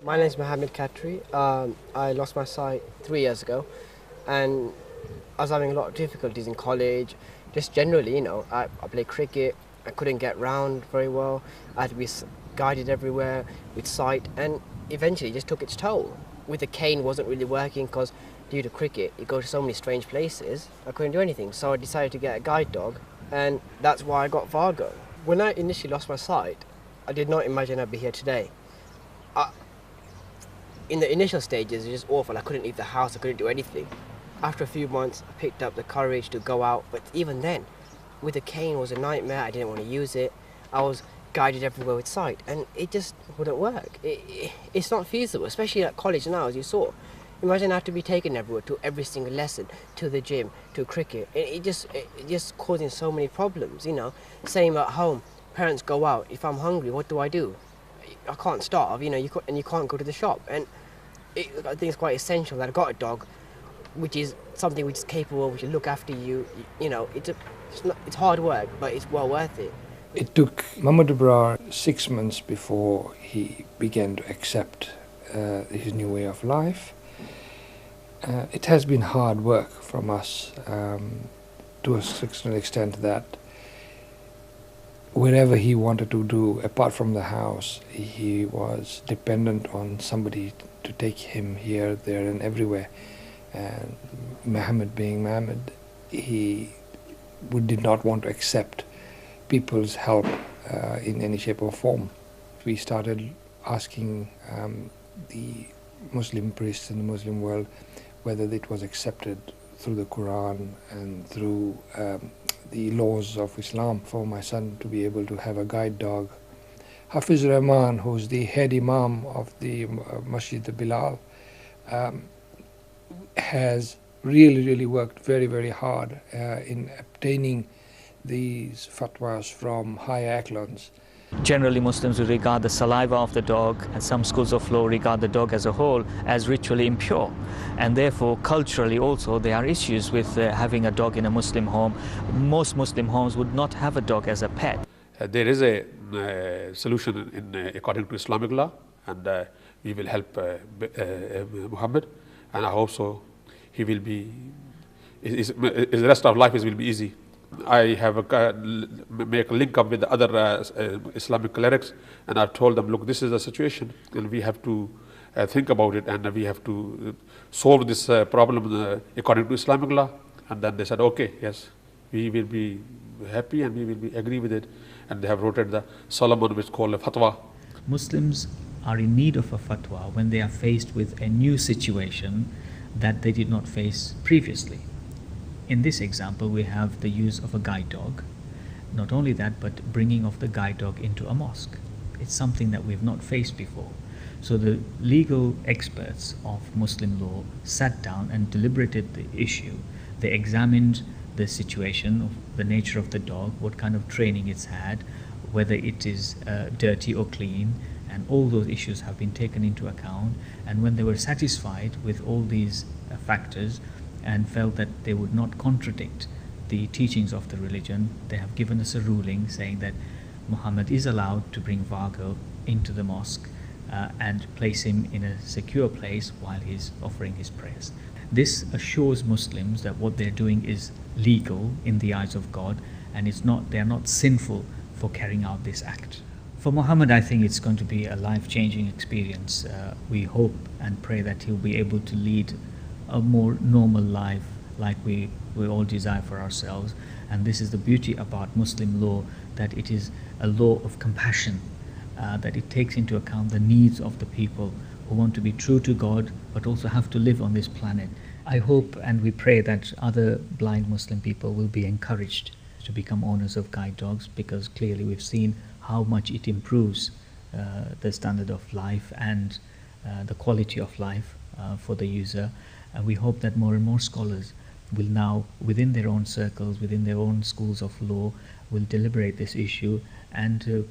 My name is Mahomed Khatri. I lost my sight 3 years ago, and I was having a lot of difficulties in college. Just generally, I played cricket. I couldn't get round very well. I had to be guided everywhere with sight, and eventually it just took its toll. With the cane, wasn't really working because due to cricket, you go to so many strange places. I couldn't do anything, so I decided to get a guide dog, and that's why I got Vargo. When I initially lost my sight, I did not imagine I'd be here today. In the initial stages, it was just awful. I couldn't leave the house, I couldn't do anything. After a few months, I picked up the courage to go out, but even then, with the cane, it was a nightmare. I didn't want to use it. I was guided everywhere with sight, and it just wouldn't work. It's not feasible, especially at college now, as you saw. Imagine I have to be taken everywhere, to every single lesson, to the gym, to cricket. It just causing so many problems, Same at home, parents go out. If I'm hungry, what do? I can't starve, and you can't go to the shop. And I think it's quite essential that I got a dog, which is something which is capable, which will look after you. It's hard work, but it's well worth it. It took Mahomed 6 months before he began to accept his new way of life. It has been hard work from us to a certain extent that wherever he wanted to do, apart from the house, he was dependent on somebody to take him here, there and everywhere. And Mahomed being Mahomed, he did not want to accept people's help in any shape or form. We started asking the Muslim priests in the Muslim world whether it was accepted through the Quran and through the laws of Islam for my son to be able to have a guide dog. Hafiz Rahman, who's the head imam of the Masjid Bilal, has really worked very hard in obtaining these fatwas from higher echelons. Generally, Muslims will regard the saliva of the dog, and some schools of law regard the dog as a whole as ritually impure. And therefore, culturally also, there are issues with having a dog in a Muslim home. Most Muslim homes would not have a dog as a pet. There is a solution according to Islamic law, and we will help Muhammad, and I hope so. He will be, his rest of life will be easy. I have make a link up with the other Islamic clerics, and I've told them, look, this is the situation, and we have to think about it, and we have to solve this problem according to Islamic law. And then they said, okay, yes, we will be happy and we will agree with it. And they have wrote the Solomon, which is called a fatwa. Muslims are in need of a fatwa when they are faced with a new situation that they did not face previously. In this example, we have the use of a guide dog. Not only that, but bringing of the guide dog into a mosque. It's something that we've not faced before. So the legal experts of Muslim law sat down and deliberated the issue. They examined the situation, the nature of the dog, what kind of training it's had, whether it is dirty or clean, and all those issues have been taken into account. And when they were satisfied with all these factors and felt that they would not contradict the teachings of the religion, they have given us a ruling saying that Muhammad is allowed to bring Vargo into the mosque and place him in a secure place while he's offering his prayers. This assures Muslims that what they're doing is legal in the eyes of God, and they are not sinful for carrying out this act. For Muhammad, I think it's going to be a life-changing experience. We hope and pray that he'll be able to lead a more normal life like we all desire for ourselves. And this is the beauty about Muslim law, that it is a law of compassion, that it takes into account the needs of the people who want to be true to God but also have to live on this planet. I hope and we pray that other blind Muslim people will be encouraged to become owners of guide dogs, because clearly we've seen how much it improves the standard of life and the quality of life for the user. And we hope that more and more scholars will now, within their own circles, within their own schools of law, will deliberate this issue and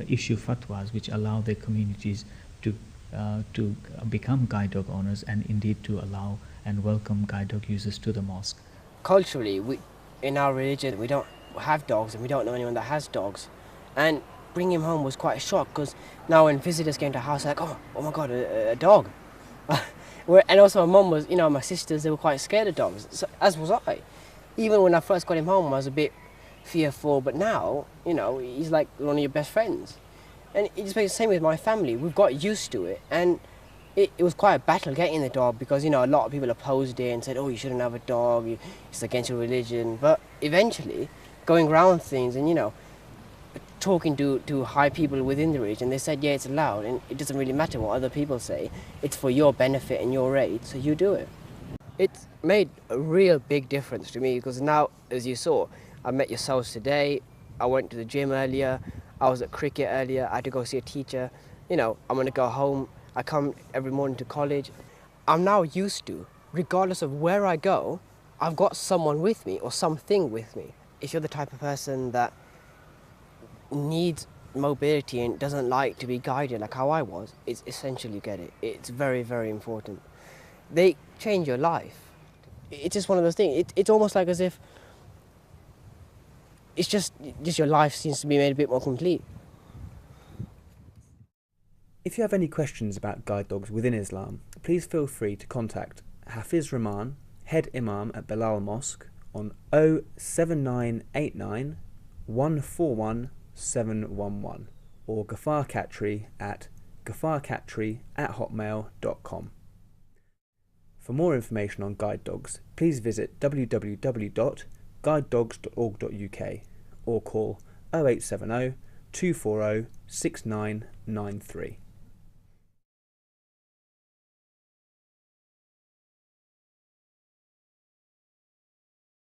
issue fatwas which allow their communities to become guide dog owners, and indeed to allow and welcome guide dog users to the mosque. Culturally, in our religion, we don't have dogs, and we don't know anyone that has dogs. And bring him home was quite a shock, because now when visitors came to the house, they're like, oh my God, a dog. And also my mum was, you know, my sisters, they were quite scared of dogs, so, as was I. Even when I first got him home, I was a bit fearful, but now, you know, he's like one of your best friends. And it's the same with my family. We've got used to it, and it was quite a battle getting the dog, because, you know, a lot of people opposed it and said, oh, you shouldn't have a dog, it's against your religion. But eventually, going around things and, you know, talking to high people within the region, they said, yeah, it's allowed, and it doesn't really matter what other people say. It's for your benefit and your aid, so you do it. It's made a real big difference to me, because now, as you saw, I met yourselves today, I went to the gym earlier, I was at cricket earlier, I had to go see a teacher. You know, I'm going to go home, I come every morning to college. I'm now used to, regardless of where I go, I've got someone with me or something with me. If you're the type of person that needs mobility and doesn't like to be guided like how I was, it's essential you get it. It's very, very important. They change your life. It's just one of those things. It's almost like as if it's just your life seems to be made a bit more complete. If you have any questions about guide dogs within Islam, please feel free to contact Hafiz Rahman, Head Imam at Bilal Mosque, on 07989 141 711, or Ghaffar Khatri at ghafarkhatri@hotmail.com. For more information on guide dogs, please visit www.guidedogs.org.uk or call 0870 240 6993.